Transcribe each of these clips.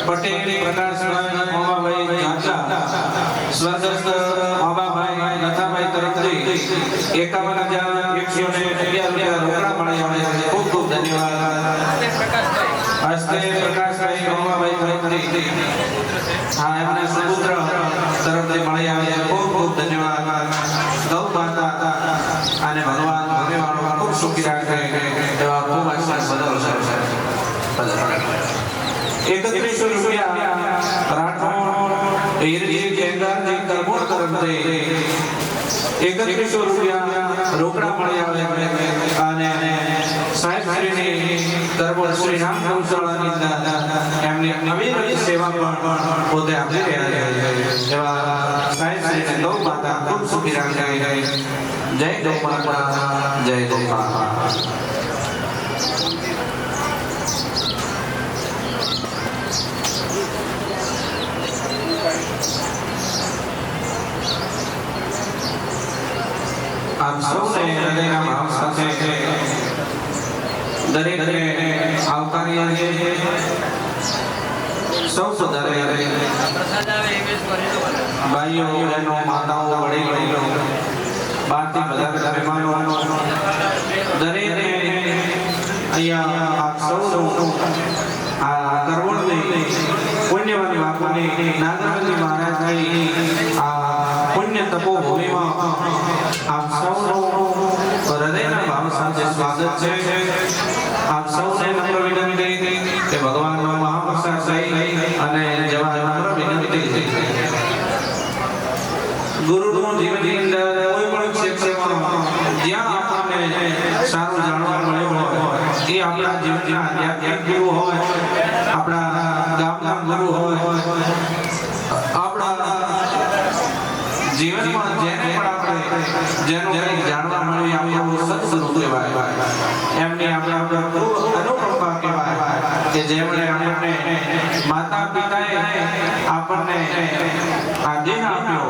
પટેલ પ્રકાશભાઈ મોવાભાઈ જાજા સ્વર્ગસ્થ મોવાભાઈ નથાભાઈ તરફથી 51,111 રૂપિયા રોકડા મળી આવે છે. ખૂબ ખૂબ ધન્યવાદ. હસ્તે પ્રકાશભાઈ મોવાભાઈ તરફથી એમને સુપુત્ર તરફથી મળી આવે છે. ખૂબ ખૂબ ધન્યવાદ. ગૌ માતા અને ભગવાન ભગવાન ખૂબ સુખી રાખે એવા ખૂબ આશીર્વાદ બદલો છે. 3100 રૂપિયા રાઠોડ હીરજી કેંગારજી કરમોડ તરફથી 3100 રૂપિયા રોકડા મળી આવે અને સાહેબ શ્રીની કરમોડ શ્રી રામ ગૌશાળાની અંદર એમની નવી સેવા પણ પોતે આપી રહ્યા છે. એવા સાહેબ શ્રીને ગૌ માતા ખૂબ સુખી રાખે. જય ગૌ માતા, જય ગૌ માતા. આપ સૌને હૃદયના ભાવ સાથે દરેકને આવકારીએ છીએ. સૌ સુધારે ભાઈઓ બહેનો માતાઓ વડીલો બહારથી બધા મહેમાનો દરેકને અહીંયા આપ સૌનું આ કરવડની પુણ્યવાન બાપુની નાગરવલ્લી મહારાજની આ પુણ્ય તપોભૂમિમાં આપ સૌનું હૃદયના ભાવ સાથે સ્વાગત છે. આપ સૌને નમ્ર વિનંતી કે ભગવાનનો મહાપ્રસાદ થઈ અને જવા નમ્ર વિનંતી ગુરુનું જીવનની અંદર કોઈ પણ ક્ષેત્રમાં જ્યાં આપણને સારું જાણવા મળ્યું હોય એ આપણા જીવનના આધ્યાત્મિક ગુરુ હોય, આપણા ગામના ગુરુ હોય, આપણા જીવનમાં જેને પણ આપણે જેનું કંઈ જાણવા મળ્યું આપણું સત્સંગ કહેવાય. એમની આપણે ખૂબ અનુકંપા કહેવાય કે જેમણે આપણને માતા પિતાએ આપણને આ દેહ આપ્યો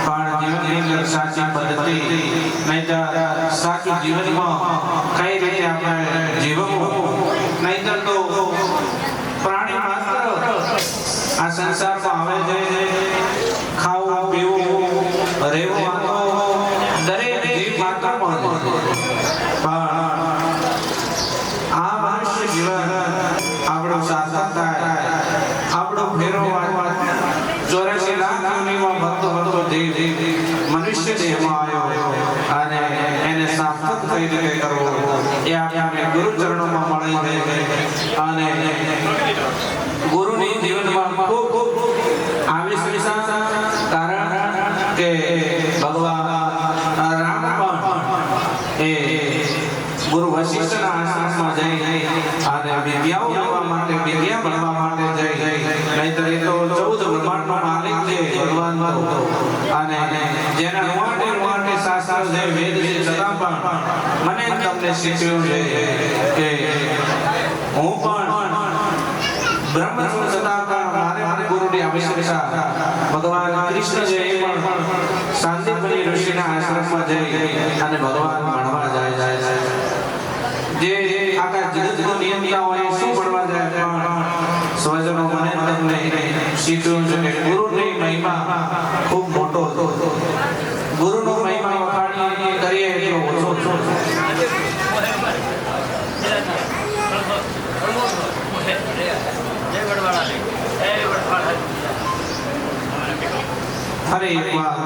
પણ જીવનની અંદર સાચી પદ્ધતિ નહીંતર સાચું જીવનમાં કઈ રીતે આપણે જીવવું, નહીંતર તો પ્રાણી માત્ર આ સંસારમાં આવે છે ખાવું પીવું રહેવું દરેક જીવ માત્ર પણ આ મનુષ્ય જીવન આપણો સાર્થક થાય, આપણો ફેરો 84 લાખ યોનિમાં ભક્તો દેવ મનુષ્ય દેહમાં આવ્યો અને એને સાર્થક કઈ રીતે કરવો એ આપણે ગુરુ ચરણોમાં મળી છે. અને ગુરુની જીવનમાં ખૂબ આવેશ વિશાળ કારણ કે ભગવાન રામ પણ એ ગુરુ વશિષ્ઠના આશ્રમમાં જઈ અને વિદ્યાઓ લેવા માટે વિદ્યા ભણવા માટે જઈ, નહીંતર એ તો 14 બ્રહ્માંડનો માલિક છે ભગવાન અને જેના રૂવાટે શાસ્ત્ર છે વેદ છે છતાં પણ મને તમને શીખવ્યું છે કે હું પણ બ્રહ્મ છું છતાં પણ મારે ગુરુની આવશ્યકતા. ભગવાન કૃષ્ણ છે એ પણ સાંદીપની ઋષિના આશ્રમમાં જઈ અને ભગવાન ભણવા જાય છે. જે આખા જગતનો નિયંતા હોય શું ભણવા જાય પણ સ્વજનો મને તમને શીખ્યું છે કે ગુરુની મહિમા ખૂબ મોટો હતો. ગુરુનો મહિમા વખાણીએ કરીએ એટલો ઓછો. ફરી એકવાર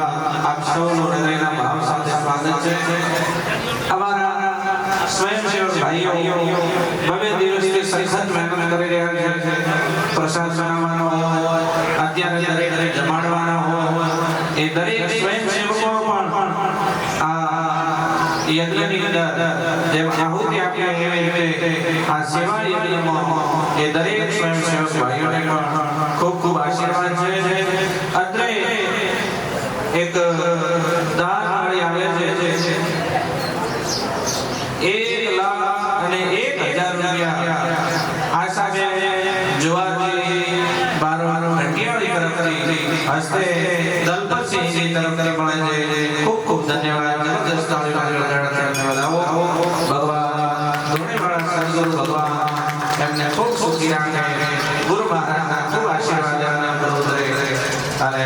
આપ સૌનું હૃદયના ભાવ સાથે સ્વાગત છે. અમારા સ્વયંસેવક ભાઈઓ બબે દિવસથી સખત મહેનત કરી રહ્યા છે. પ્રસાદ બનાવવાનો હોય, અત્યારે દરેક જમાડવાના હોય, એ દરેક સ્વયંસેવકો પણ આ યજ્ઞની અંદર જેમ આહુતિ આપીએ એવી રીતે આ સેવા યજ્ઞમાં એ દરેક સ્વયંસેવક ભાઈઓને પણ ખૂબ ખૂબ આશીર્વાદ છે. અત્રે એક દાન મળી આવે છે 1,01,000 રૂપિયા. આ સાથે જોવાજી બારવારો ઘંટિયાળી તરફથી હસ્તે દલપતસિંહજી તરફથી મળે છે. ખૂબ ખૂબ ધન્યવાદ. જબરદસ્ત તાળીઓ ધન્યવાદ. ભગવાન સદગુરુ ભગવાન એમને ખૂબ સુખી રાખે, ગુરુ મહારાજના ખૂબ આશીર્વાદ એમના ઉપર ઉતરે અને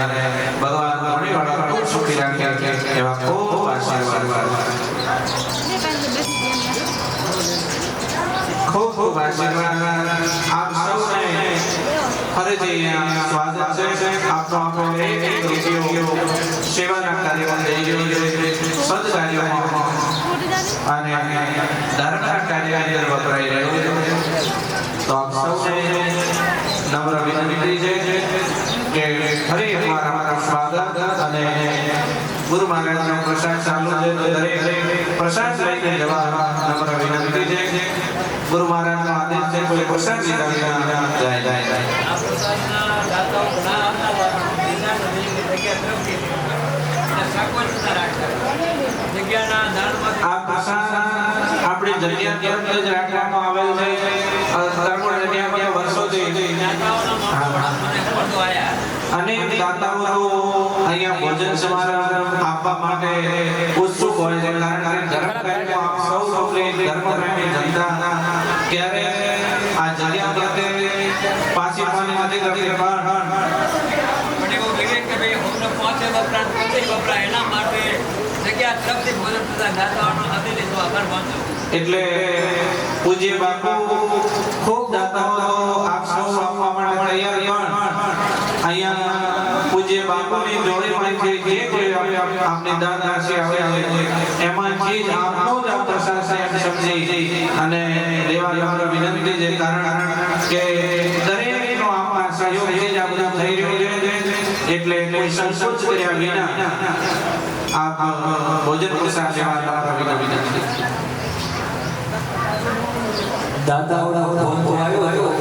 ભગવાન ઘણીવાળા ખૂબ સુખી રાખે એવા ખૂબ આશીર્વાદ, ખૂબ ખૂબ આશીર્વાદ આપ સૌને ફરીથી સ્વાગત છે. આપનો આપણે એક રૂપિયો સેવાના કાર્યમાં જઈ રહ્યો છે, સદકાર્યોમાં અને ધર્મના કાર્યની અંદર વપરાઈ રહ્યો છે. તો આપ સૌને નમ્ર વિનંતી છે કે ફરી એકવાર અમારું સ્વાગત અને ગુરુ મહારાજનો પ્રસાદ ચાલુ છે તો દરેક પ્રસાદ લઈને જવા નમ્ર વિનંતી છે. ગુરુ મહારાજનો આદેશ છે કોઈ પ્રસાદ લીધા વિના જાય. આ પ્રસાદ આપણી જગ્યા ત્યાં જ રાખવામાં આવેલ છે. તરવણ જગ્યામાં વર્ષોથી અનેક દાતાઓ અહીંયા ભોજન સમારંભ આપવા માટે ઉત્સુક હોય છે. કારણ કે ધર્મ કાર્યમાં આપ સૌ લોકોની ધર્મપ્રેમી જનતા ક્યારે આ જગ્યા પ્રત્યે પાછી પાણી નથી કરતી, પણ એવું વિવેક કે ભાઈ અમને પાંચે વપરાશ પોતે વપરાય એના માટે જગ્યા તરફથી ભોજન પ્રસાદ દાતાઓનો હાથે લીધો આભાર માનજો. એટલે પૂજ્ય બાપુ ખૂબ દાતાઓ આપ સૌ આપવા માટે તૈયાર, પણ અહીંયા પૂજ્ય બાપુની જોડીમાંથી જે કોઈ આપની દાન રાશિ આવે છે એમાંથી જ આપનો જ આ પ્રસાદ છે એમ સમજી અને લેવા જવાનો વિનંતી છે. કારણ કે દરેકનો આપના સહયોગથી જ આ બધું થઈ રહ્યું છે, એટલે કોઈ સંકોચ કર્યા વિના આપ ભોજન પ્રસાદ લેવા વિનંતી. દાદાઓનો ફોન તો આવ્યો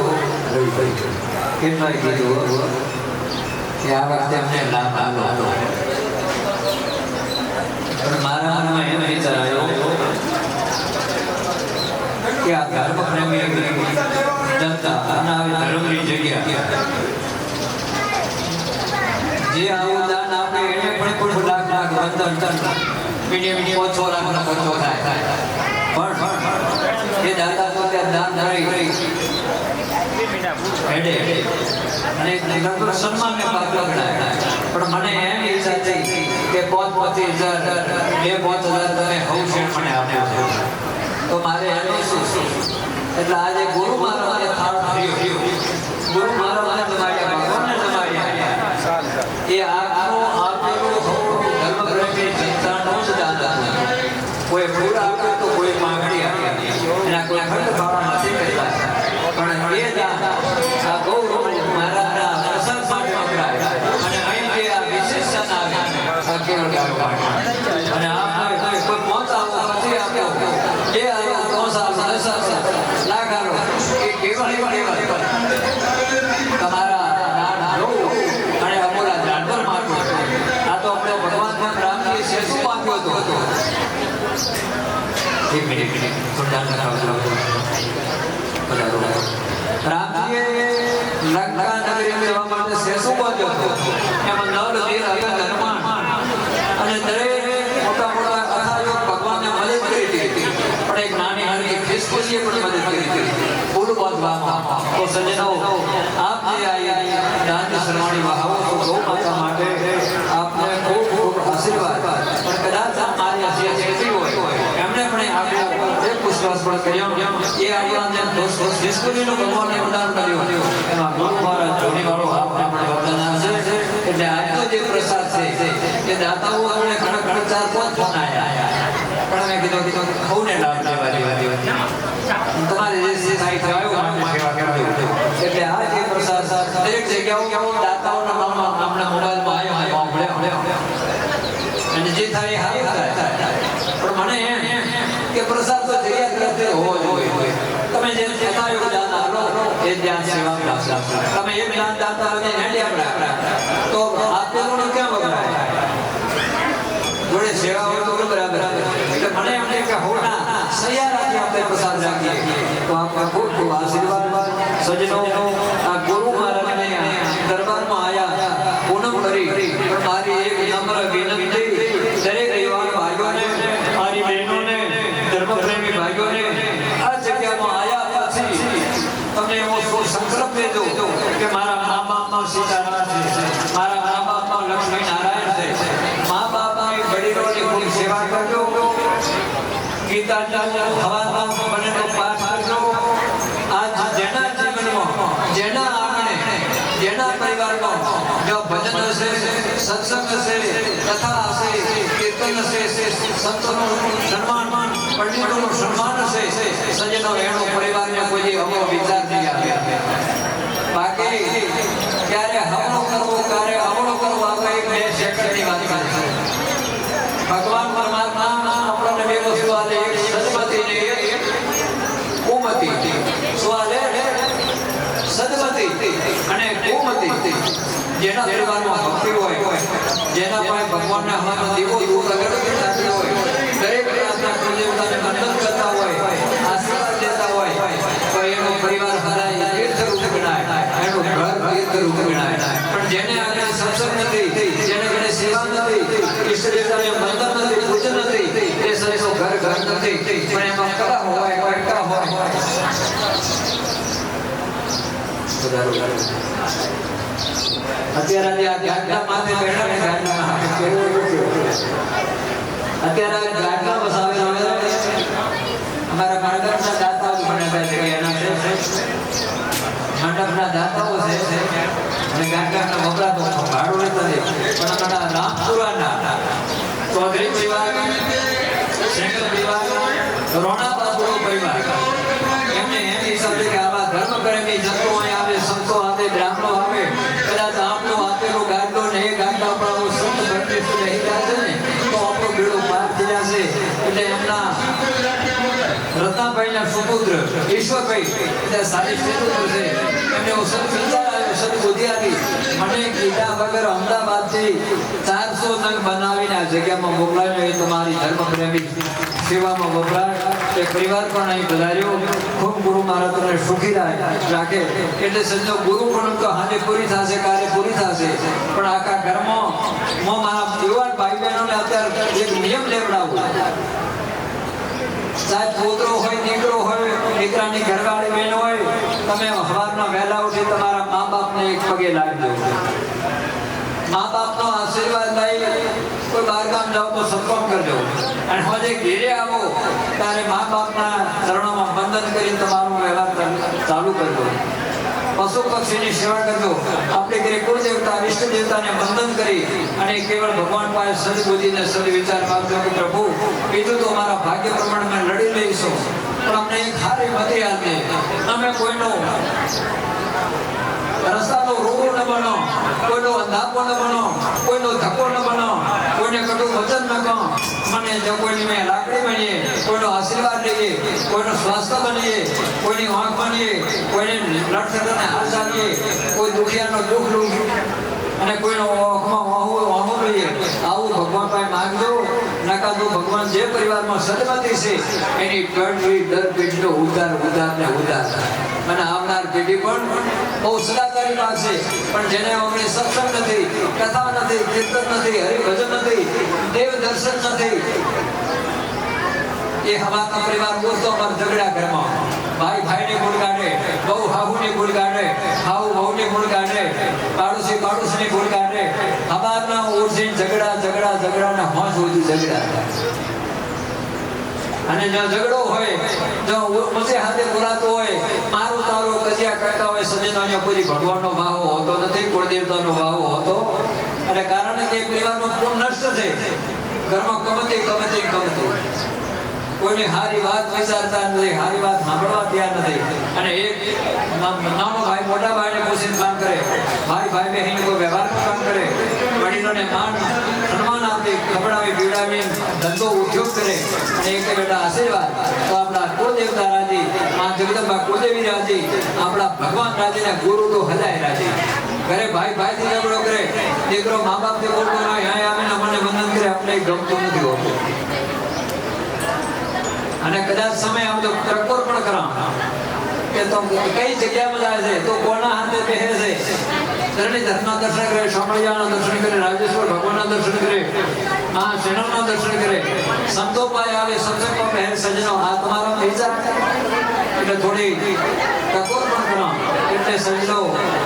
કેટલા કીધું કે આ વખતે અમને લાભ આવ્યો, પણ મારા મનમાં એમ વિચાર આવ્યો કે આ ધર્મ પ્રેમી જનતા અને આવી ધર્મની જગ્યા જે આવું દાન આપે એને પણ લાખ લાખ 5-6 લાખનો ખર્ચો થાય, પણ એ દાદા પોતે દાન કરી હેડે અને લગભગ સન્માનને પાત્ર ગણાય. પણ મને એમ ઈચ્છા થઈ કે 5-5,000 2-5,000 તમે હવશેર મને આપ્યો છે તો મારે એનું શું? એટલે આજે ગુરુ મારા મને થાળ થયો, ગુરુ મારા મને જમાડ્યા, ભગવાનને જમાડ્યા. એ આખો આપેલું ધર્મપ્રેમી જનતાનું જ દાન હતું. કોઈ ફૂલ આપ્યો તો કોઈ માંગણી આપી, એના કોઈ ખર્ચ ભાવના નથી કરતા, પણ એ દાન આ ગૌરવ મહારાજના પ્રસંગ માટે વપરાય અને અહીં જે આ વિશેષણ આવે આ કેવળ ગાવા અને આ કોઈ પહોંચાવો નથી આપ્યો એ આવ્યો પહોંચાવો 10 લાખ આવ્યો એ કેવળ તમારા દાન જોવું અને અમોલા જાનવર મારવું. આ તો આપણે ભગવાન રામજી શેષું આપ્યો હતો. એક મિનિટ રામજીએ લંકા નગરી જવા માટે શેષું બાંધ્યો હતો. એમાં નર વીર હતા ધર્માન અને દરેક મોટા મોટા કથાઓ ભગવાનને મદદ કરી હતી, પણ એક નાની નાની ખિસકોલીએ પણ મદદ કરી હતી પુલ બાંધવામાં. તો સજ્જનો આપ જે આ દાન શ્રવણી વહાવો છો ગૌ માતા માટે આપને ખૂબ ખૂબ આશીર્વાદ. પણ કદાચ મારી જે છેતી હોય એમને પણ આપ્યો એક વિશ્વાસ પણ કર્યો એ આપણા ખિસકોલીનું ભગવાનને વરદાન કર્યું એમાં ગુરુ મહારાજ જોડીવાળો આપને પણ વરદાન આવશે. એટલે આજનો જે પ્રસાદ છે એ દાતાઓ આપણે ઘણા 4-5 ફોન આવ્યા, પણ મેં કીધું ખૌને લાભ લેવા તમારે જે થાય થયું સેવા કરજો. એટલે આ જે પ્રસાદ દરેક જગ્યાઓ દાતાઓના નામના મોબાઈલમાં આવ્યો અને જે થાય હારું થાય. પણ મને એમ કે પ્રસાદ તો જગ્યા તરફથી હોવો જોઈએ. તમે જે થતા દાન આપો એ ધ્યાન સેવા આપો. તમે એક દાન દાતા અને હેડી આપણા તો આપેલું ક્યાં વપરાય? જોડે સેવા હોય તો બરાબર. એટલે મને એમ કે હોના સૈયા રાખી આપણે પ્રસાદ રાખીએ તો આપણા ખૂબ ખૂબ આશીર્વાદ. સજનો આ ગુરુ મહારાજને દરબારમાં આવ્યા પૂનમ કરી, પણ મારી એક નમ્ર વિનંતી દરેક યુવાન ભાઈઓને, મારી બહેનોને, ધર્મપ્રેમી ભાઈઓને આ જગ્યામાં આવ્યા દેજો કે મારા મા બાપમાં સીતારામ છે, મારા મા બાપમાં લક્ષ્મી નારાયણ છે. મા બાપના વડીલોની ખૂબ સેવા કરજો. ગીતા હવારમાં બનેલો પાઠ કરજો. આજ જેના જીવનમાં, જેના આંગણે, જેના પરિવારમાં જો ભજન હશે, સત્સંગ હશે, કથા હશે, કીર્તન હશે, સંતોનું સન્માન, પંડિતોનું સન્માન હશે, સજ્જનો એનો પરિવારને કોઈ અમો વિચાર નહીં આવે. બાકી ક્યારે હવનો કરવો, ક્યારે અવળો કરવો, આપણે એક બે સેકન્ડની વાત છે. ભગવાન પરમાત્મા આપણને બે વસ્તુ આલે, એક સદમતી ને એક કુમતી. શું આલે? સદમતી અને કુમતી. જેના પરિવારમાં ભક્તિ હોય, જેના પાસે ભગવાનના હાથમાં દીવો દૂર અગરબત્તી થતી હોય, દરેક પ્રાર્થના કુલદેવતાને વંદન કરતા હોય, આશીર્વાદ લેતા હોય, તો એનો પરિવાર હરાય તીર્થરૂપ ગણાય, એનું ઘર તીર્થરૂપ ગણાય. પણ જેને આગળ સત્સંગ નથી, જેને આગળ સેવા નથી, ઈષ્ટ દેવતાને વંદન નથી, પૂજન નથી, એ શરીરનું ઘર નથી. પણ એમાં કળા હોય, કટકા હોય. અત્યારે આ ગાડલા માથે બેઠા ને ગાડલામાં અત્યારે ગાડલા વસાવેલા અમારા મંડપના દાતાઓ બનેલા છે, એના છે મંડપના દાતાઓ છે અને ગાડલાના વપરાતો ભાડું લેતા છે. પણ અમારા રામપુરાના ચૌધરી પરિવાર, શેખર પરિવાર, રોણાબાપુરો પરિવાર, એમને એમ હિસાબે કે આવા ધર્મ પ્રેમી જંતુઓ અહીં આવે, સંતો આવે, બ્રાહ્મણો આવે, કદાચ આપણો આપેલો ગાડલો ને એ ગાડલા પર સંત ભક્તિ રહી જશે ને તો આપણો બેડો પાર થઈ જશે. એટલે એમના રત્નાભાઈના સુપુત્ર ઈશ્વરભાઈ એટલે સારી સુપુત્ર છે, એમને સદ વિચાર આવ્યો, સદ બુદ્ધિ આવી. મને કીધા વગર અમદાવાદથી 400 નંગ બનાવીને આ જગ્યામાં મોકલાવ્યો. એ તમારી ધર્મ પ્રેમી સેવામાં વપરાય. એ પરિવાર પણ અહીં પધાર્યો. ખૂબ ગુરુ મહારાજ તમને સુખી રાખે. એટલે સંજો ગુરુ પણ તો હાજે પૂરી થશે, કાર્ય પૂરી થશે. પણ આખા ઘરમાં હું મારા યુવાન ભાઈ બહેનોને અત્યારે એક નિયમ લેવડાવું. સાહેબ પોતરો હોય, દીકરો હોય, દીકરાની ઘરવાળી બહેન હોય, તમે સવારના વહેલા ઉઠી તમારા મા બાપને એક પગે લાગજો. મા બાપનો આશીર્વાદ લઈ કોઈ બહારગામ જાઓ તો સત્સંગ કરજો. અને હવે ઘેરે આવો ત્યારે મા બાપના ચરણોમાં વંદન કરી તમારું વ્યવહાર ચાલુ કરજો. પશુ પક્ષીની સેવા કરજો. આપણે ઘરે કુળદેવતા, ઈષ્ટ દેવતાને વંદન કરી અને કેવળ ભગવાન પાસે સદબુદ્ધિને સદવિચાર માંગજો કે પ્રભુ બીજું તો મારા ભાગ્ય પ્રમાણે લડી લઈશું, પણ અમને એક સારી મતી આપે. અમે કોઈનો રસ્તાનો રોગો ન બનો, કોઈનો અંધાપો ન બનો, કોઈનો ધક્કો ન બનો, કોઈને કટુ વચન ન કહો. મને જો કોઈની મેં લાકડી બનીએ, કોઈનો આશીર્વાદ લઈએ, કોઈનો સ્વાસ્થ્ય બનીએ, કોઈની વાંક બનીએ, કોઈને લડખડને હાથ ચાલીએ, કોઈ દુખિયાનો દુઃખ લઉં અને કોઈનો વાહો લઈએ. આવું ભગવાન પાસે માંગજો. નકા તો ભગવાન જે પરિવારમાં સદમતી છે એની ટળવી દર પેઢીનો ઉદ્ધાર ને ઉદ્ધાર. અને આવનાર પેઢી પણ બહુ સદાચારી લાગશે. પણ જેને અમને સત્સંગ નથી, કથા નથી, કીર્તન નથી, હરિભજન નથી, દેવ દર્શન નથી, એ હવાના પરિવાર દોસ્તો અમારા ઝઘડા ઘરમાં ભાઈ ભાઈને ગુણ કાઢે, બહુ હાહુને ગુણ કાઢે, હાહુ બહુને ગુણ કાઢે, પાડોશી પાડોશીને ગુણ કાઢે. હવાના ઓરસી ઝઘડા ને હોશ સુધી ઝઘડા. અને જો ઝઘડો હોય, જો મસે હાથે બોલાતો હોય, મારું તારું કજિયા કરતા હોય, સજ્જનો પૂરી ભગવાનનો ભાવ હોતો નથી, કુળદેવતાનો ભાવ હોતો. અને કારણ કે પરિવારનો પૂર્ણ નષ્ટ છે. ઘરમાં કમતી કોઈને હારી વાત વિચારતા નથી, હારી વાત સાંભળવા તૈયાર નથી. અને એક નાનો ભાઈ મોટા ભાઈને પૂછીને કામ કરે, ભાઈ બહેન કોઈ વ્યવહારનું કામ કરે, વડીલોને માન સન્માન આપી, ખવડાવી પીવડાવી ધંધો ઉદ્યોગ કરે અને એક બેટા આશીર્વાદ. તો આપણા કુળદેવતા રાજી, મા જગદંબા કુળદેવી રાજી, આપણા ભગવાન રાજી ને ગુરુ તો હદાય રાજી. ઘરે ભાઈથી ઝઘડો કરે, દીકરો મા બાપથી બોલતો હોય, અહીંયા આવીને મને વંદન કરે, આપણે ગમતું નથી હોતું. અને કદાચ સમય આવતો ટકોર પણ કરાવ કે તો કઈ જગ્યામાં જાય છે, તો કોના હાથે બેસે છે. ધરણી ધર્મના દર્શન કરે, શામળિયાના દર્શન કરે, રાજેશ્વર ભગવાનના દર્શન કરે, મા શેણવના દર્શન કરે, સંતો પાસે આવે, સત્સંગમાં પહેર સજનો. આ તમારા વિચાર એટલે થોડી ટકોર પણ કરાવ. એટલે સજ્જો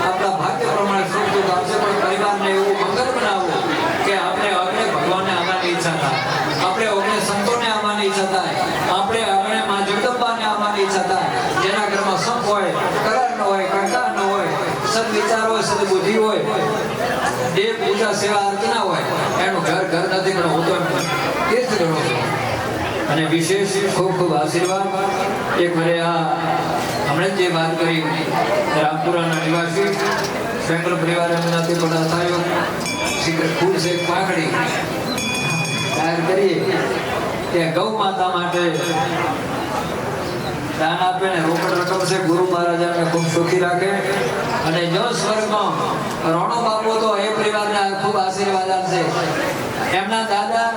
આપણા ભાગ્ય પ્રમાણે સુખ દુઃખ આવશે, પણ પરિવારને એવું મંગળ બનાવો કે આપણે અગ્ને ભગવાનને આવવાની ઈચ્છા થાય, આપણે અગ્ને સંતોને આવવાની ઈચ્છા થાય, આપણે અગ્ને માં જગદંબાને આવવાની ઈચ્છા થાય. જેના ઘરમાં સંપ હોય, કરાર ન હોય, કંકાર ન હોય, સદવિચાર હોય, સદબુદ્ધિ હોય, દેવ પૂજા સેવા અર્ચના હોય, એનું ઘર ઘર નથી પણ હું તો તીર્થ કરું છું. અને વિશેષ ખૂબ ખૂબ આશીર્વાદ એક મને હમણાં જે વાત કરી રામપુરાના નિવાસી સેંકડો પરિવાર એમનાથી બધા થયો શ્રી ફૂલ છે પાકડી તૈયાર કરીએ કે ગૌ માતા માટે દાન આપે ને રોકડ રકમ છે. ગુરુ મહારાજ એમને ખૂબ સુખી રાખે અને જો સ્વર્ગમાં રોણો બાપુ તો એ પરિવારને ખૂબ આશીર્વાદ આપશે. એમના દાદા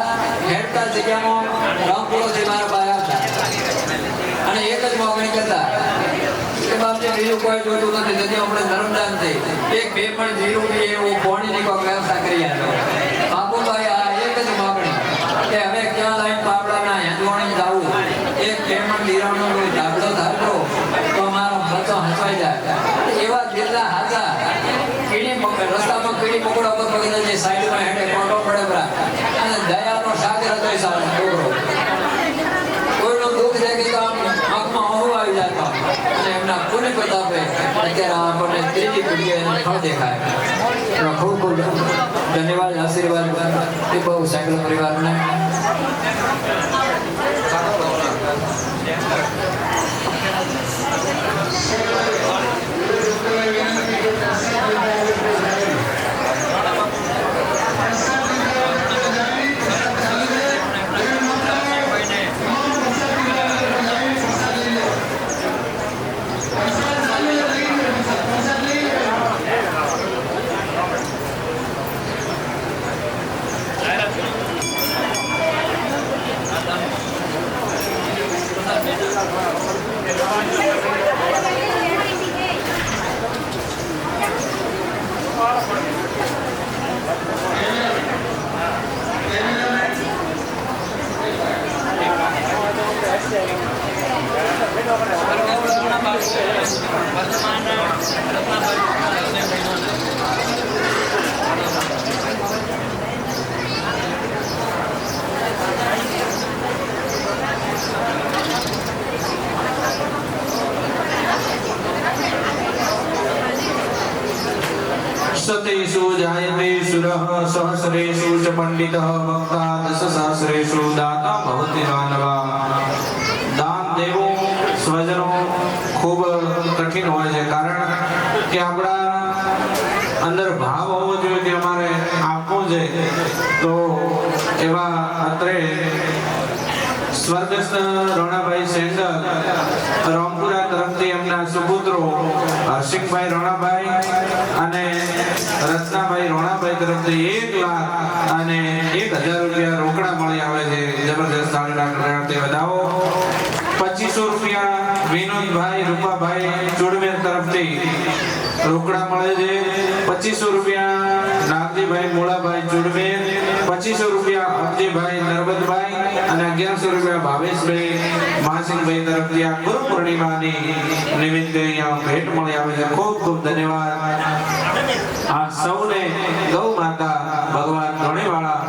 હેડતા જગ્યામાં રામપુરોથી મારા પાસે આવતા અને એક જ માગણી કરતા કે બાપજી બીજું કોઈ જોતું નથી, નદી આપણે નર્મદાન થઈ એક બે પણ જીરું બી એવું પાણીની કોઈ વ્યવસ્થા કરી આપો. બાપુભાઈ આ એક જ માગણી કે હવે ક્યાં લાઈન પાપડાના હેંદવાણી જવું, એક પેમન્ટ દીરાણનો કોઈ દાખલો ધારતો તો અમારો ખર્ચો હસવાઈ જાય. એવા જેટલા હાચા રસ્તામાં કીડી મકોડા પર પગીને જે સાઈડમાં હેઠે કોટો પડે બરા અને દયાનો સાગર હતો એ સારો છોકરો. કોઈનું દુઃખ દેખી તો આમ આંખમાં આંસુ આવી જતા અને એમના પુણ્ય પ્રતાપે અત્યારે આપણને ત્રીજી પેઢીએ ફળ દેખાય. ખૂબ ખૂબ ધન્યવાદ, આશીર્વાદ એ બહુ સાંકળ પરિવારને. सतेषु जायते सुरः सहस्रेषु च पंडितः वक्ता दशसहस्रेषु दाता भवति मानवा. दान દેવું સ્વજનો ખૂબ કઠિન હોય છે, કારણ કે આપણા અંદર ભાવ હોવો જોઈએ કે અમારે આપવું છે. તો એવા અત્રે સ્વર્ગસ્થ રોણાભાઈ સેંગલ રામપુરા તરફથી એમના સુપુત્રો હર્ષિંગભાઈ રોણાભાઈ અને રત્નાભાઈ રોણાભાઈ તરફથી 1 લાખ અને 1000 રૂપિયા રોકડા મળી આવે છે. જબરદસ્ત તાળીના ગણરાતે વધાવો. 2500 રૂપિયા વિનોદભાઈ રૂપાભાઈ ચુડવેર તરફથી રોકડા મળે છે. 2500 રૂપિયા નાગજીભાઈ મોળાભાઈ ચુડવેર, 2500 રૂપિયા અબજીભાઈ નરબતભાઈ અને 1100 રૂપિયા ભાવેશભાઈ માસિકભાઈ તરફથી આ ગુરુ પૂર્ણિમાની નિમિત્તે અહીંયા ભેટ મળી આવે છે. ખૂબ ખૂબ ધન્યવાદ. આ સૌને ગૌ માતા ભગવાન ધોણીવાળા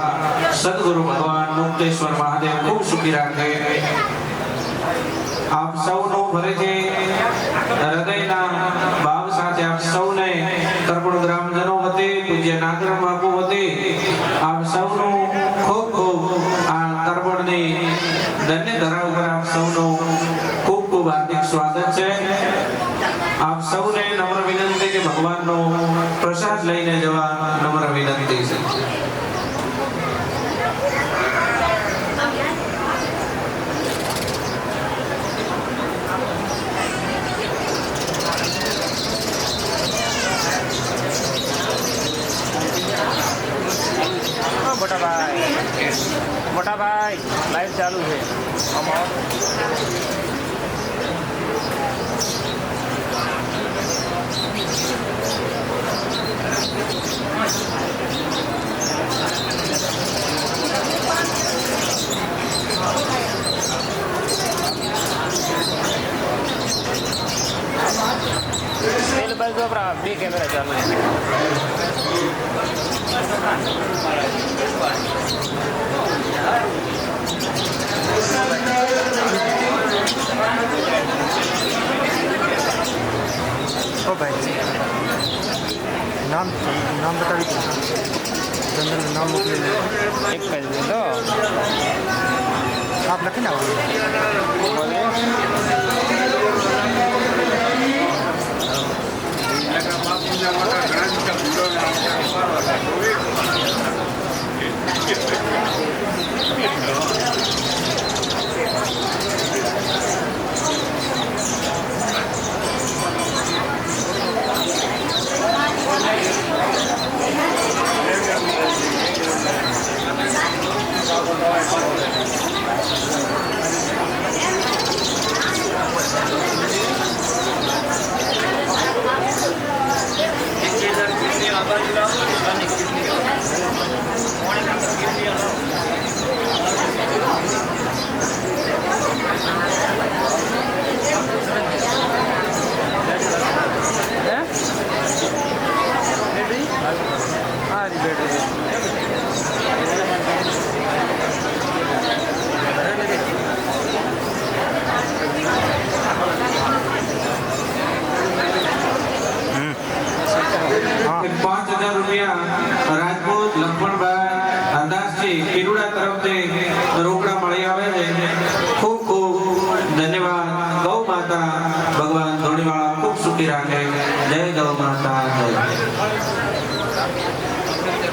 સદગુરુ ભગવાન મુક્તેશ્વર મહાદેવ ખૂબ સુખી રાખે. આપ સૌનો ફરીથી હૃદયના ભાવ સાથે આપ સૌને તર્પણ ગ્રામજનો વતી, પૂજ્ય નાગરામ બાપુ વતી આપ સૌનું ખૂબ ખૂબ આ તર્પણની ધન્ય ધરા ઉપર આપ સૌનું ખૂબ ખૂબ હાર્દિક સ્વાગત છે. આપ સૌને નમ્ર વિનંતી કે ભગવાનનો પ્રસાદ લઈને જવા નમ્ર વિનંતી છે. મોટા ભાઈ લાઈવ ચાલુ છે. મોબાઈલ તો આપણા 2 કેમેરા ચાલુ છે. ઓ ભાઈ નામ બતાવી દો. જનરલ નામ મોકલી દો. એક કરી દે તો આપ લખીને આવો. રાજપૂત લક્ષ્મણભાઈ હરદાસજી કિરુડા તરફથી રોકડા મળી આવે છે. ખૂબ ખૂબ ધન્યવાદ. ગૌ માતા ભગવાન ધોળીવાળા ખૂબ સુખી રાખે. જય ગૌ માતા. જય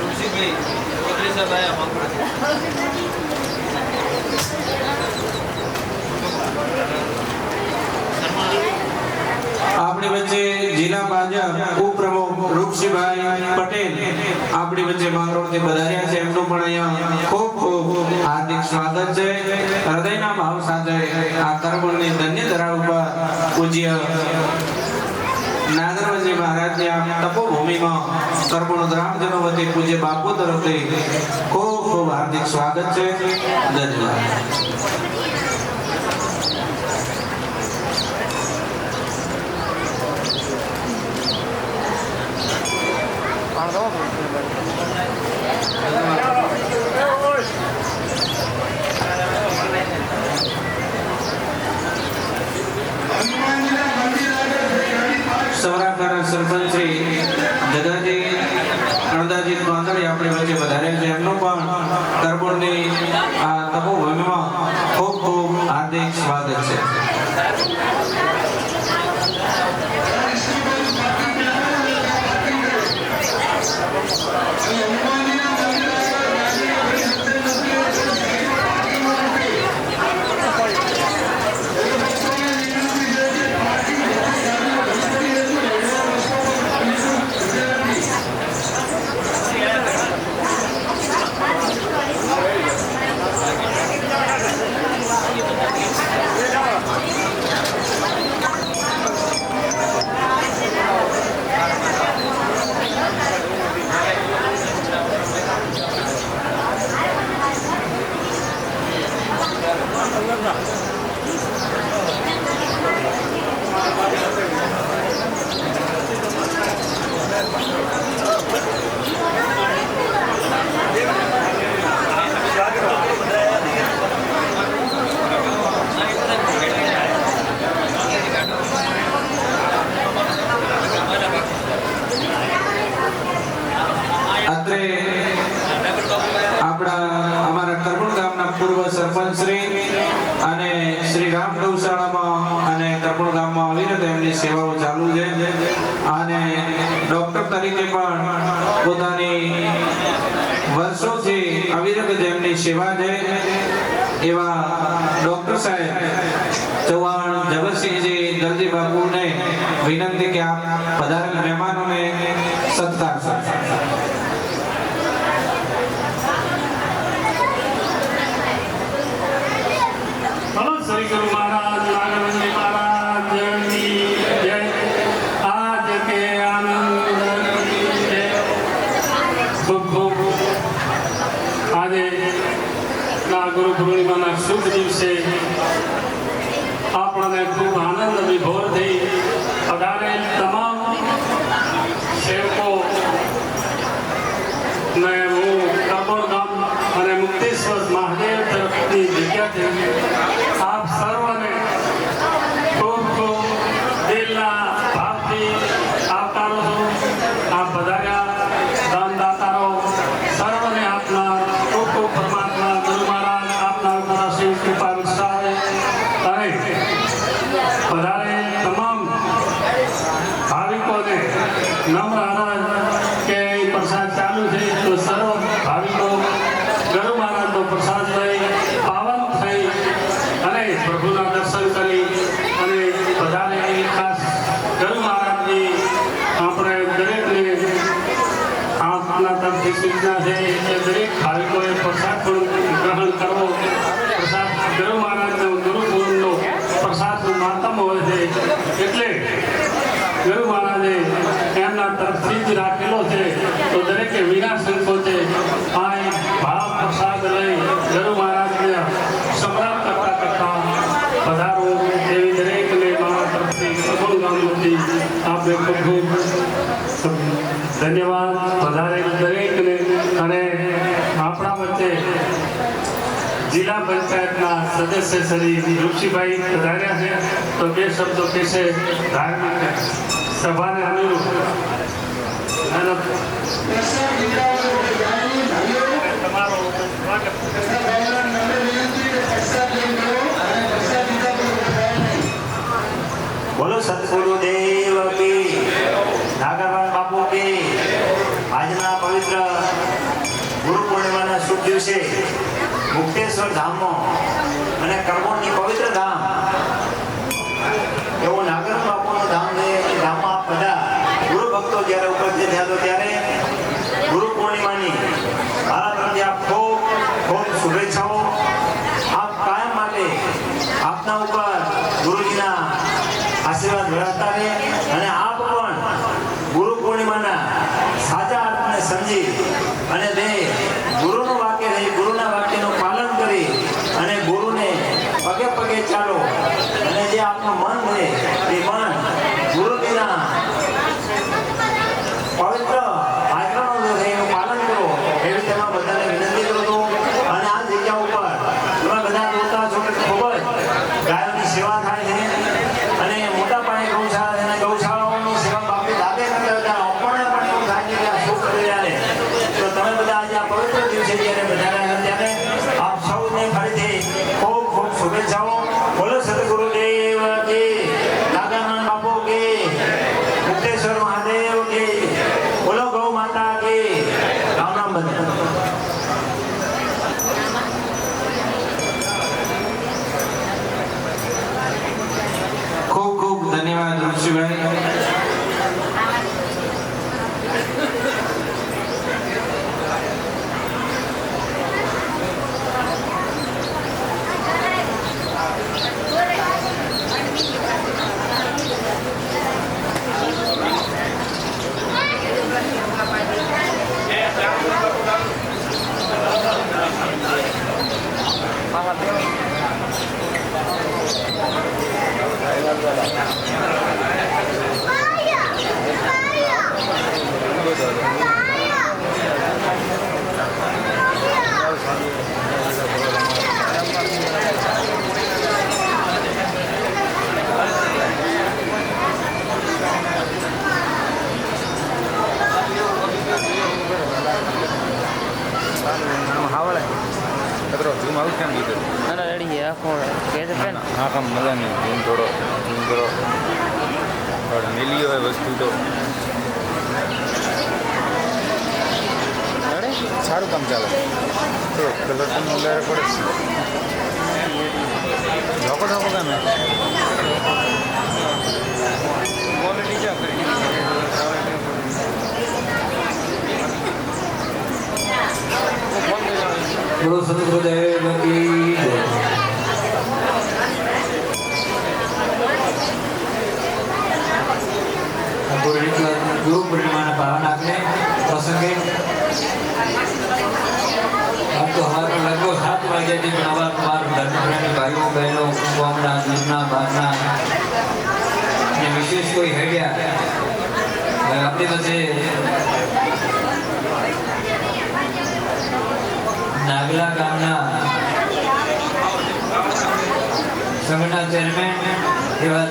ઋષિભાઈ ચૌધરી સાહેબ આયા મકરથી. આપણી વચ્ચે જિલ્લા ભાજપ ઉપપ્રમુખ રૂપસિંહભાઈ પટેલ આપણી વચ્ચે માંગરોળથી પધાર્યા છે. એમનું પણ અહીંયા ખૂબ ખૂબ હાર્દિક સ્વાગત છે. હૃદયના ભાવ સાથે આ કરમણની ધન્ય ધરા ઉપર પૂજ્ય નાગરવજી મહારાજની આ તપોભૂમિમાં કરમણો ગ્રામજનો વતી પૂજ્ય બાપુ તરફથી ખૂબ ખૂબ હાર્દિક સ્વાગત છે. ધન્યવાદ. સૌરાષ્ટ્રના સરપંચ શ્રી જગાજી અણદાજી કાંદળી આપણી વચ્ચે વધાર્યા છે. એમનું પણ કરબોળની આ તપોભૂમિમાં ખૂબ ખૂબ હાર્દિક સ્વાગત છે. અમારા કરમણ ગામના પૂર્વ સરપંચ શ્રી અને શ્રી રામ ગૌશાળામાં અને કરમણ ગામમાં અવિરત એમની સેવાઓ ચાલુ છે અને ડોક્ટર તરીકે પણ પોતાની વર્ષોથી અવિરત જેમની સેવા છે એવા ડોક્ટર સાહેબ ચૌહાણ જગતસિંહજી દલજી બાપુને વિનંતી કે આપ પધારેલ મહેમાનોને સત્કાર કરો. श्री गुरु महाराज नागरवंदी महाराज की जय. आज के आनंद की जय. खूब खूब આજે ના ગુરુ પૂર્ણિમાના શુભ દિવસે આપણને ખૂબ આનંદ વિભોર થઈ પધારેલ તમામ પધારે તમામ ભાવિકોને નમ્ર આનંદ કે પ્રસાદ ચાલુ છે તો સર્વ ભાવિકો ગુરુ મહારાજનો પ્રસાદ લઈ પાવન થઈ અને પ્રભુના દર્શન કરી અને બધાને ખાસ ગુરુ મહારાજની આપણે દરેકને આપના તરફથી સૂચના છે કે દરેક ભાવિકોએ પ્રસાદ પણ ગ્રહણ કરવો. પ્રસાદ ગુરુ મહારાજનો ગુરુપૂર્ણનો પ્રસાદનું માતમ હોય છે એટલે ગુરુ મહારાજે એમના તરફથી જ રાખેલો છે તો દરેકે વિના સંકોચે આ ભાવ પ્રસાદ લઈ ગુરુ મહારાજને સંભળાવ કરતા કરતા પધારો એવી દરેકને મારા તરફથી સગુણ ગામથી આપણે ખૂબ ખૂબ ધન્યવાદ. પધારે દરેકને. અને આપણા વચ્ચે જિલ્લા પંચાયતના સદસ્ય શ્રી ઋષિભાઈ પધાર્યા છે તો બે શબ્દો કહેશે ધાર્મિક સભાને અનુરૂપ. તમારો બોલો સદગુરુદેવ કી, નાગરવાન બાપુ કી. આજના પવિત્ર ગુરુ પૂર્ણિમાના શુભ દિવસે મુક્તેશ્વર ધામમાં અને કરમોણની પવિત્ર ધામ એવું નાગરવાન બાપુનું ધામ છે. એ ધામમાં આપ બધા ગુરુ ભક્તો જ્યારે ઉપસ્થિત થયા તો ત્યારે ગુરુ પૂર્ણિમાની મારા તરફથી આપ ખૂબ ખૂબ શુભેચ્છાઓ. આપ કાયમ માટે આપના ઉપર ગુરુજીના આશીર્વાદ વરસતા રહે અને આપ પણ ગુરુ પૂર્ણિમાના સાચા અર્થને સમજી અને તે ગુરુનું વાક્ય રહી ગુરુના વાક્યનું પાલન કરી અને ગુરુને પગે પગે ચાલો અને જે આપનું મન છે એ મન ગુરુજીના પવિત્ર આચરણો છે એનું પાલન કરો એવી તેમાં બધાને વિનંતી કરું છું. અને આ જગ્યા ઉપર તમે બધા જોતા છો કે ખૂબ જ ગાયોની સેવા થાય છે અને મોટા પાયે ગૌશાળા છે અને ગૌશાળાઓની સેવા બાપી દાદે કરતા હતા. આપણને પણ એવું થાય છે કે આ શું કરી રહ્યા છે. તો તમે બધા આજે આ પવિત્ર દિવસે જ્યારે બધા ત્યારે આપ સૌને ફરીથી ખૂબ ખૂબ શુભેચ્છાઓ. બોલો સદગુરુદેવ કી, નાગરવાન બાપુ કી, મુક્તેશ્વર મહાદેવ કી, બોલો ગૌ માતા કી. રામ રામ બધા. ખૂબ ખૂબ ધન્યવાદ ઋષિભાઈ. રેડી આખો કે છે પેન હા કામ મજા નહીં ઝૂમ થોડો ઝૂમ કરો થોડો મિલી હોય વસ્તુ તો સારું કામ ચાલે તો કલર પણ ઉલારે પડે ધોકો ધોકો ગમે ક્વોલિટી ક્યાં કરી બોલો સદગુરુદેવ કી જય. ગુરુ પૂર્ણિમાના પાવન આપને પ્રસંગે આમ તો હવારે લગભગ 7 વાગ્યાથી પણ અવારનવાર ધર્મપ્રેમી ભાઈઓ બહેનો ગામના દૂરના બહારના અને વિશેષ કોઈ હેડ્યા આપણી વચ્ચે નાગલા ગામના સંઘના ચેરમેન એવા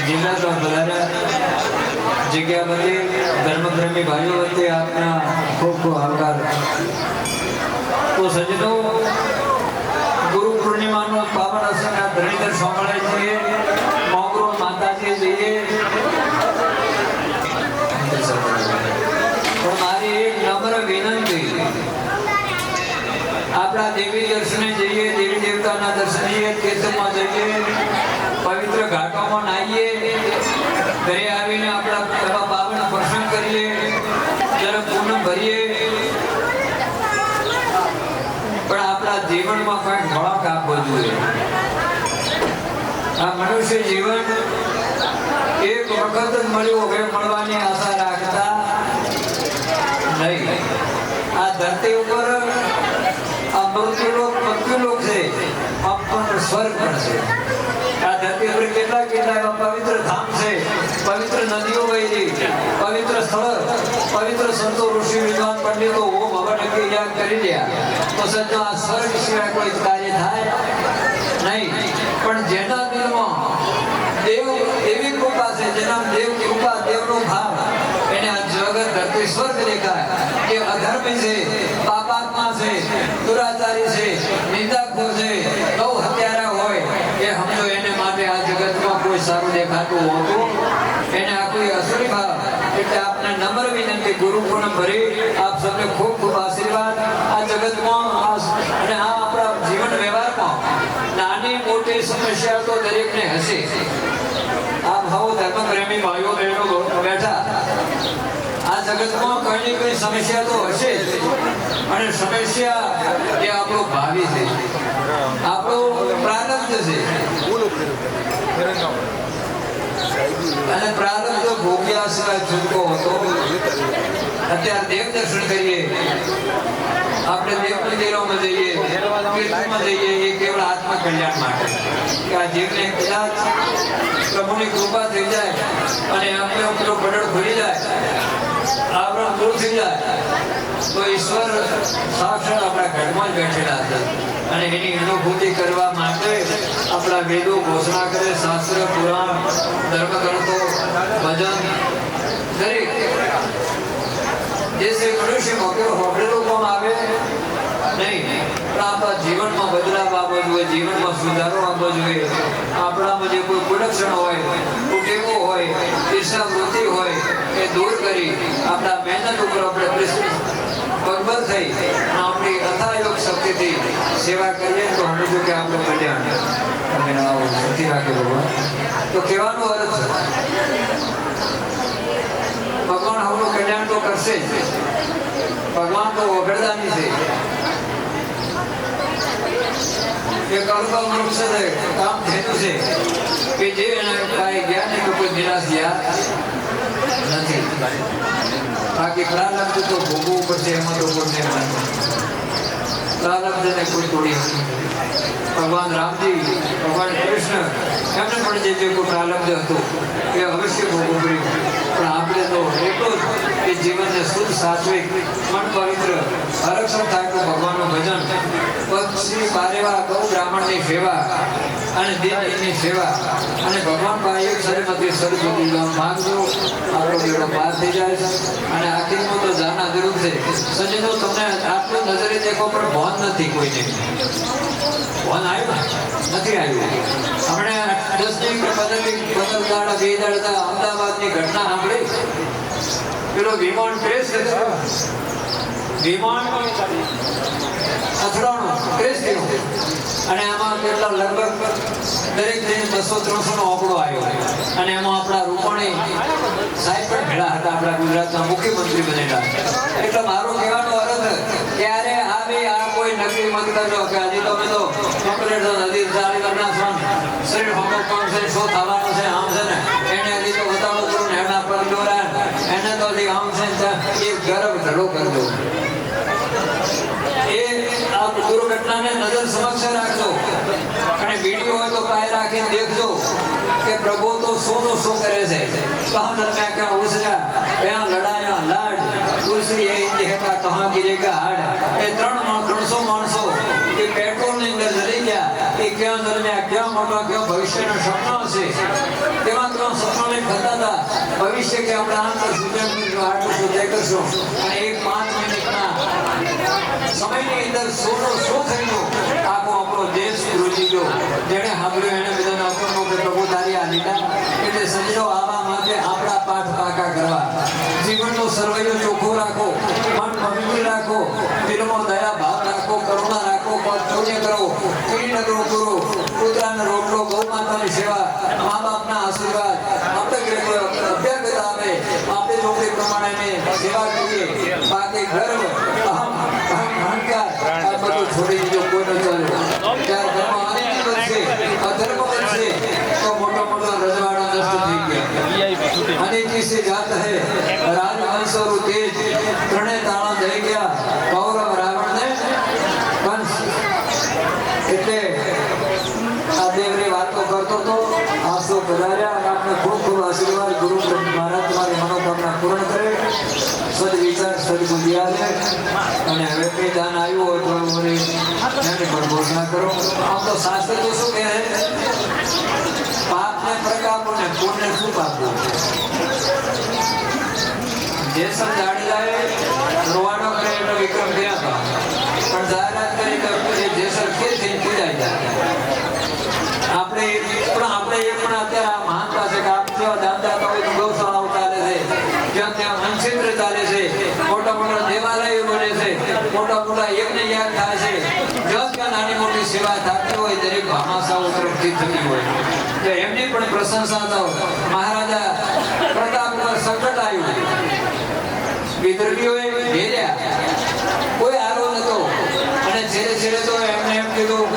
જિલ્લા પધાર્યા. જગ્યા વચ્ચે ધર્મપ્રેમી ભાઈઓ વચ્ચે આપના ખૂબ ખૂબ આભાર. તો સજ્જનો, ગુરુ પૂર્ણિમાનો પાવન અવસર આ ધરણીધર સાંભળાય છે. દેવી દર્શને જઈએ, દેવી દેવતાના દર્શને જઈએ, તીર્થમાં જઈએ, પવિત્ર ઘાટોમાં નાહીએ, ઘરે આવીને આપણા એવા પાવન પ્રસંગ કરીએ, ત્યારે પૂનમ ભરીએ, પણ આપણા જીવનમાં કંઈક વળાંક આપવો જોઈએ. આ મનુષ્ય જીવન એક વખત જ મળ્યું, હવે મળવાની આશા રાખતા નહીં. આ ધરતી ઉપર આ મૃત્યુલોક પૃથ્વીલોક છે, પણ સ્વર્ગ પણ છે. આ ધરતી ઉપર કેટલા કેટલા એવા પવિત્ર ધામ છે, પવિત્ર નદીઓ વહેલી, પવિત્ર સ્થળ, પવિત્ર સંતો ઋષિ વિદ્વાન પંડિતો ઓમ હવન યજ્ઞ યાગ કરી રહ્યા, તો સજ્જો આ સ્વર્ગ સિવાય કોઈ કાર્ય થાય નહીં. પણ જેના દિલમાં દેવ એવી કૃપા છે, જેના દેવ કૃપા દેવનો ભાવ, એને આ જગત ધરતી સ્વર્ગ દેખાય. કે અધર્મી છે, પાપાત્મા છે, દુરાચારી છે, નિંદાખોર છે, ગૌ હત્યારા હોય, એ સમજો એને માટે આ જગતમાં કોઈ સારું દેખાતું હોતું એને આ કોઈ અસુરી ભાવ. એટલે આપને નમ્ર વિનંતી, ગુરુ પૂનમ ભરી આપ સૌને ખૂબ ખૂબ આશીર્વાદ. આ જગતમાં અને આ આપણા જીવન વ્યવહારમાં નાની મોટી સમસ્યા તો દરેકને હશે. આપ હવો ધર્મ પ્રેમી ભાઈઓ બહેનો બેઠા, આ જગતમાં કઈ ને કઈ સમસ્યા તો હશે જ. અને સમસ્યા એ આપણું ભાવિ છે, આપણું પ્રારબ્ધ છે. અને પ્રારબ્ધ ભોગ્યા સિવાય છૂટકો હતો. અત્યારે દેવ દર્શન કરીએ, આપણે દેવ મંદિરોમાં જઈએ, તીર્થમાં જઈએ, એ કેવળ આત્મ કલ્યાણ માટે. કે આ જીવને કદાચ પ્રભુની કૃપા થઈ જાય અને આપણે પેલો બડળ ભરી જાય, આવરણ દૂર થઈ જાય, તો ઈશ્વર સાક્ષાત આપણા ઘરમાં જ બેઠેલા છે. અને એની અનુભૂતિ કરવા માટે આપણા વેદો ઘોષણા કરે, શાસ્ત્ર, પુરાણ, ધર્મગ્રંથો, ભજન, દરેક જે છે મનુષ્યમાં કેવો હોબળેલો કોણ આવે નહીં. પણ આપણા જીવનમાં બદલાવ આવવો જોઈએ, જીવનમાં સુધારો આવવો જોઈએ. આપણામાં જે કોઈ કુલક્ષણ હોય, કુટેવો હોય, ઈર્ષાવૃત્તિ હોય, એ દૂર કરી આપણા મહેનત ઉપર આપણે પગભર થઈ આપણી અથાયોગ શક્તિથી સેવા કરીએ તો સમજો કે આપણું કલ્યાણ તમે નથી રાખે ભગવાન. તો કહેવાનો અર્થ ભગવાન આપણું કલ્યાણ તો કરશે જ. ભગવાન તો વગરદાની છે. એ કલ્પ વૃક્ષ છે, કામ થયેલું છે કે જે એના કાંઈ ગયા ને કોઈ નિરાશ ગયા નથી. બાકી પ્રારબ્ધ તો ભોગવવું પડશે, એમાં તો કોઈ પ્રારબ્ધને કોઈ તોડી નથી. ભગવાન રામજી, ભગવાન કૃષ્ણ, એમને પણ જે કોઈ પ્રારબ્ધ હતું એ અવશ્ય ભોગવવું પડ્યું. પણ આપણે તો એટલો જ કે જીવનને શુદ્ધ, સાત્વિક, મન પવિત્ર, હરક્ષણ થાય તો ભગવાનનું ભજન, પક્ષી પારેવા, ગૌ બ્રાહ્મણની સેવા અને દેવની સેવા અને ભગવાન પાસે એક શરીરમાંથી સરસ્વતી માંગજો, આપણો બેડો પાર થઈ જાય છે. અને આખીરમાં તો જાના જરૂર છે. સજ્જનો તમને આટલું નજરે દેખો પણ ભાન નથી કોઈને. ભાન આવ્યું નથી આવ્યું. હમણાં 10 દિવસ 15 દાડા 2 દાડા અમદાવાદની ઘટના સાંભળી. પેલો વિમાન ક્રેશ થયો, વિમાન અથડાણું ક્રેશ થયું અને આમાં કેટલા લગભગ દરેક જઈને 200-300 નો આંકડો આવ્યો. અને એમાં આપણા રૂપાણી સાહેબ પણ ભેળા હતા, આપણા ગુજરાતના મુખ્યમંત્રી બનેલા. એટલે મારો કહેવાનો અર્થ ત્યારે આવે આ કોઈ નક્કી મત કરજો કે હજી તમે તો કમ્પ્લેટ હજી ચાલી કરના છો, શરીર હોમો કોણ છે, શું થવાનું છે, આમ છે ને એને હજી તો બતાવો કરું ને એના પર દોરા એને તો હજી આમ છે એ ગરમ ઢળો કરજો. એ આ દુર્ઘટનાને નજર સમક્ષ રાખજો અને વિડીયો હોય તો પાય રાખીને દેખજો કે પ્રભુ તો શું કરે છે. કહા દરમિયાન ક્યાં ઉસરા ક્યાં લડાયા લાડ તુલસી એ દેહકા કહા ગિરેગા હાડ. એ 300 માણસો એ પેટ્રોલની અંદર જલી ગયા. એ ક્યાં દરમિયાન ક્યાં મોટા ક્યાં ભવિષ્યના સપના હશે, તેમાં 3 સપનાને થતા હતા ભવિષ્ય કે આપણે આમ કરશું, તેમ કરશું, આટલું શું કરશું. અને એક 5 મિનિટના સમયની અંદર શું થયું આખો આપણો દેશ ધ્રુજી ગયો. જેને સાંભળ્યું એને બધાને આપણો કે પ્રભુ તારી આ લીધા. એટલે સમજો આવા માટે આપણા પાઠ પાકા કરવા, જીવનનો સર્વૈયો ચોખ્ખો રાખો, મન પવિત્ર રાખો, દિલમાં દયા ભાવ રાખો, કરુણા રાખો, નગરો પૂરો, કૂતરાનો રોટલો, ગૌ માતાની સેવા, મા બાપના આશીર્વાદ, આપણે કોઈ અભ્યાગત આવે, આપણે ચોપડી પ્રમાણે સેવા કરીએ, બાકી ગર્વ, અહંકાર આ બધું છોડી દીધો, કોઈ ન ચાલે. ત્યારે ધર્મ અનિતિ બનશે, અધર્મ બનશે તો મોટો રજવાડો નષ્ટ થઈ ગયા. અનિતિ સે જાત હૈ રાજવંશ ઓર તેજ, ત્રણે તાળા દઈ ગયા કૌરવ રાવણને કંસ. એટલે આ દેવની વાતો કરતો તો આંસુ પધાર્યા અને આપણે ખૂબ ખૂબ આશીર્વાદ. ગુરુ મહારાજ તમારી મનોકામના પૂર્ણ કરે, સદવિચાર સદબુદ્ધિ આવે. અને હવે કઈ દાન આવ્યું હોય તો એની પર ઘોષણા કરો. આમ તો શાસ્ત્ર તો શું કહે, પાપને પ્રકાપો ને પુણ્ય શું પાપવું. જેસલ જાડેજાએ રોવાનો કરે એટલો વિક્રમ થયા હતા, પણ જાહેરાત કરી કે જેસલ ખેલ થઈને પૂજાઈ જાય. આપણે એ પણ અત્યારે આ મહાનતા છે કે આપ જેવા દાદા હોય તો ગૌશાળાઓ ચાલે છે, જ્યાં ત્યાં વંશિત્ર ચાલે છે, મોટા મોટા દેવાલયો બને છે, મોટા યજ્ઞ યાગ થાય છે, જ્યાં ત્યાં નાની મોટી સેવા થતી હોય દરેક ભામાશાઓ તરફથી થતી હોય તો એમની પણ પ્રશંસા થાવ. મહારાજા પ્રતાપ પર સંકટ આવ્યું, વિદ્રોહીઓએ ઘેર્યા, કોઈ આરો નતો, અને છેલ્લે તો એમને એમ કીધું,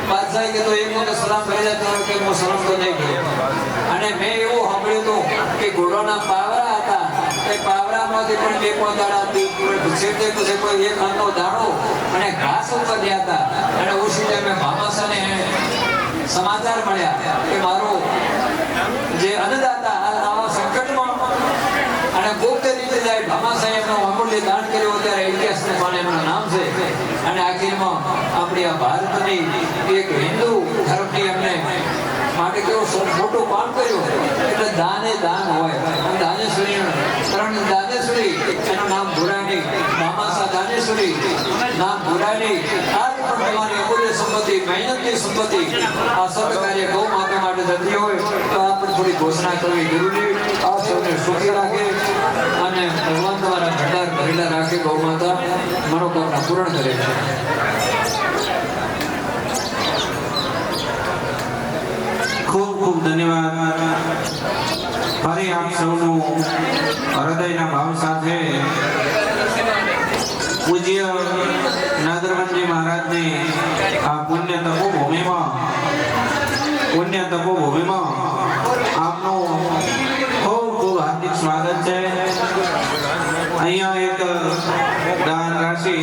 બાદશાહે કીધું એક વખત સલામ કરી જતો કે હું સલામ તો નહીં કર્યો. અને મેં એવું સાંભળ્યું હતું કે ઘોડોના પાવરા હતા, એ પાવરામાંથી પણ બે દાડા છેવટે પછી કોઈ એક હાથનો દાડો અને ઘાસ ઉપર ગયા હતા. અને ઉસી ટાઈમે ભામાશાને સમાચાર મળ્યા કે મારો જે અન્નદાતા આવા સંકટમાં અને ગુપ્ત રીતે જાય, ભામાશાહે એમનો અમૂલ્ય દાન કર્યું, અત્યારે ઇતિહાસને પાને એમનું નામ છે. અને આખીરમાં આપણી આ ભારતની એક હિન્દુ ધર્મની એમને માટે કેવો મોટું કામ કર્યું. એટલે દાને દાન હોય. દાનેશ્વરી એનું નામ ભૂરાણી, ભામાશાહ દાનેશ્વરી નામ ભૂરાણી. આ પણ તમારી અમૂલ્ય સંપત્તિ, મહેનતની સંપત્તિ આ સત્કાર્ય ગૌ માતા માટે થતી હોય તો આપણે થોડી ઘોષણા કરવી જરૂરી. આ સૌને સુખી રાખે અને ભગવાન તમારા ભંડાર ભરેલા રાખે. ગૌ માતા મનોકામના પૂર્ણ કરે છે. ખૂબ ખૂબ ધન્યવાદ. ફરી આપ સૌનું હૃદયના ભાવ સાથે પૂજ્ય નાદરવનજી મહારાજની આ પુણ્ય તપોભૂમિમાં આપનું ખૂબ ખૂબ હાર્દિક સ્વાગત છે. અહીંયા એક દાન રાશિ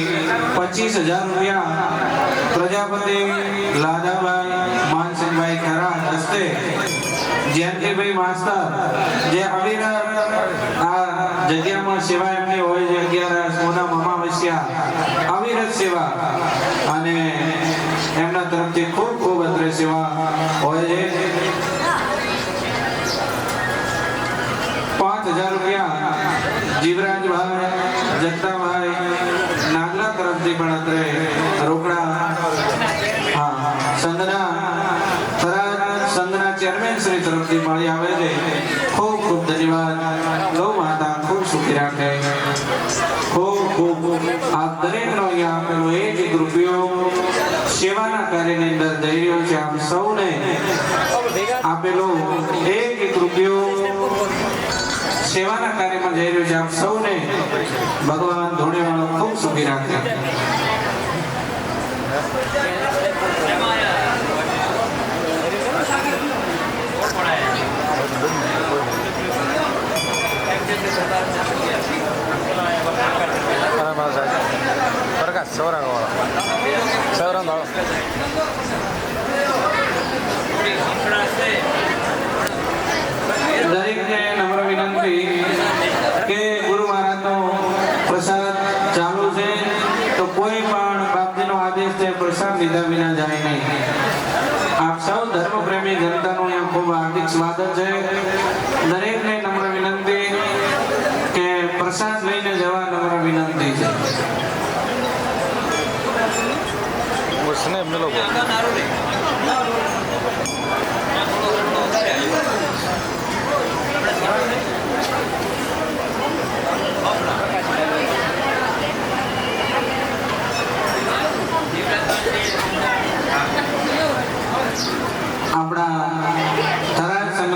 25,000 રૂપિયા પ્રજાપતિ લાદાભાઈ માનસિંહભાઈ ખરા હસ્તે જયંતિભાઈ માસ્તર જે અવિરત આ જગ્યામાં સેવા એમની હોય છે, 11 સોના અમાવસ્યા અવિરત સેવા, અને એમના તરફથી ખૂબ ખૂબ અત્રે સેવા હોય છે. 5,000 રૂપિયા જીવરાજભાઈ જગતાભાઈ નાગલા તરફથી પણ અત્રે રોકડા સંઘના ચેરમેન શ્રી તરફથી મળી આવે છે. ખૂબ ખૂબ ધન્યવાદ. ગૌ માતા ખૂબ સુખી રાખે. ખૂબ ખૂબ આપ દરેકનો અહીંયા આપેલો 1 રૂપિયો સેવાના કાર્યની અંદર જઈ રહ્યો છે. આપ સૌને આપેલો 1 રૂપિયો સેવાના કાર્યમાં જઈ રહ્યો છે. આપ સૌને ભગવાન ધોળેવાળો ખૂબ સુખી રાખે. પ્રકાશ સૌરાવાળા દરેકને નમ્ર વિનંતી કે ગુરુ મહારાજનો પ્રસાદ ચાલુ છે તો કોઈ પણ બાપજીનો આદેશ છે પ્રસાદ લીધા વિના જાય નહીં. આપ સૌ ધર્મપ્રેમી જનતાનું અહીંયા ખૂબ હાર્દિક સ્વાગત છે. દરેકને નમ્ર વિનંતી કે પ્રસાદ લઈને જવા નમ્ર વિનંતી છે. उसने मिलो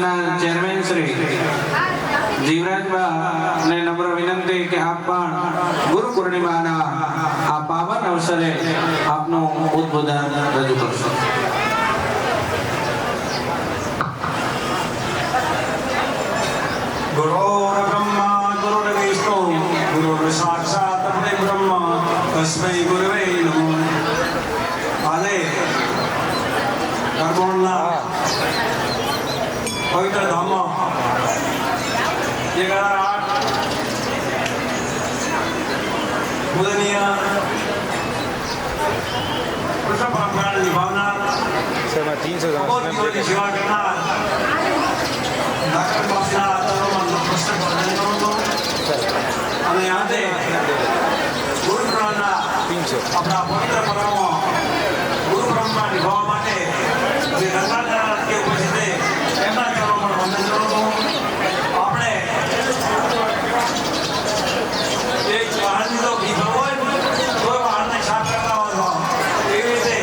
આશ્રમના ચેરમેન શ્રી જીવરાજબા ને નમ્ર વિનંતી કે આપ પણ ગુરુ પૂર્ણિમાના આ પાવન અવસરે આપનું ઉદ્બોધન રજૂ કરશો. गुरुर्ब्रह्मा गुरुर्विष्णु गुरुर्साक्षात् परब्रह्म तस्मै गुरवे नमः. આજે કરબોણના પવિત્ર ધામમાં 11/8 પૂજનીય કૃષ્ણ પરંપરાને નિભાવનાર ભગવદ ગીતાની સેવા કરનાર ડાક્ટર બાપના આચરણમાં નમસ્તે પ્રદાન કરું છું. અને આજે ગુરુ પૂર્ણિમાના આપણા પવિત્ર પર્વમાં ગુરુ પરંપરા નિભાવવા માટે જે રંગાદાર કે ઉપસ્થિત છે એમના ચરણોમાં વંદન કરું છું. આપણે એક વાહનની તો ભીખ હોય કોઈ વાહનને સાફ કરતા હોય એવી રીતે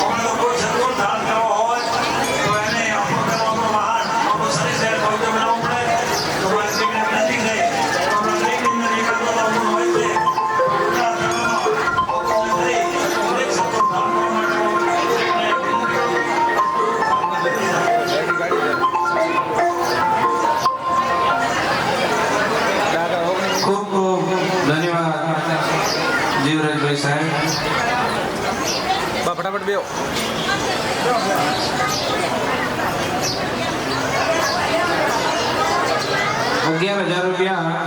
આપણે તો કોઈ સદગુણ ધારણ કરવો હોય તો એને આપણું કરવાનું વાહન આપણું શરીર શહેર પવિત્ર બનાવવું પડે. તો આપણે શ્રીને વિનંતી છે તો આપણે શ્રીની અંદર એકાગ્રતા અવગુણ હોય છે પોતાના ધર્મમાં અવગુણ કરી દરેક સદગુણ ધારણ કરવા માટે શ્રીને વિનંતી કરું. ખૂબ ખૂબ ધન્યવાદ જીવરાજભાઈ સાહેબ. ફટાફટ બેહો. 11,000 રૂપિયા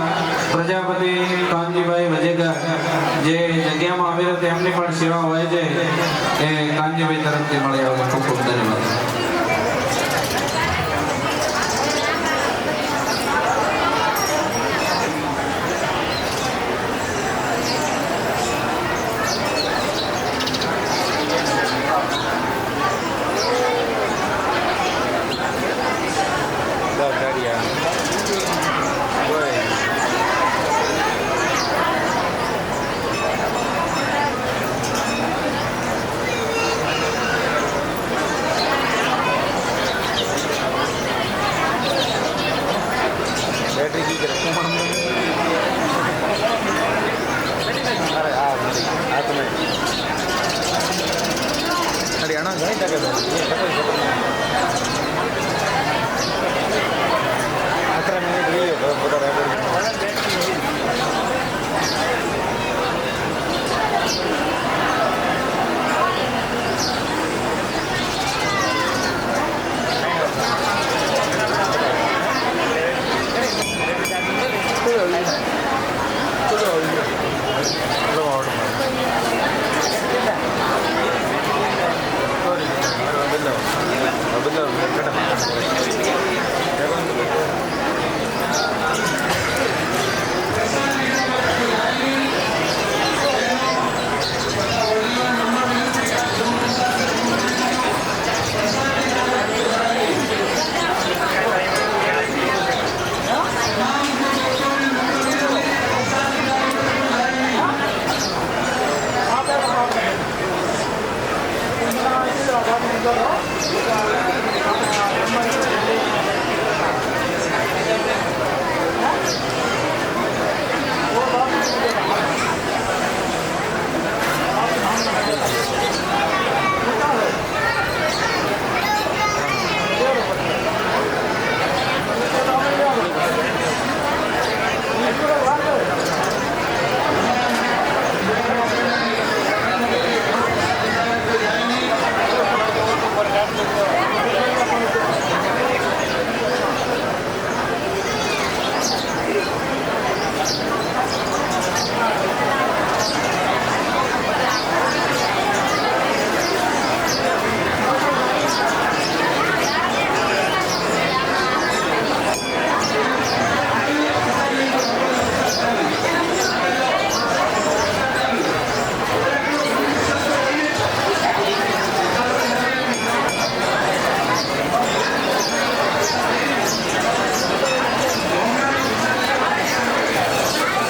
પ્રજાપતિ કાનજીભાઈ વજેગર જે જગ્યામાં આવેલો તેમની પણ સેવા હોય છે એ કાનજીભાઈ તરફથી મળી આવે. ખૂબ ખૂબ ધન્યવાદ.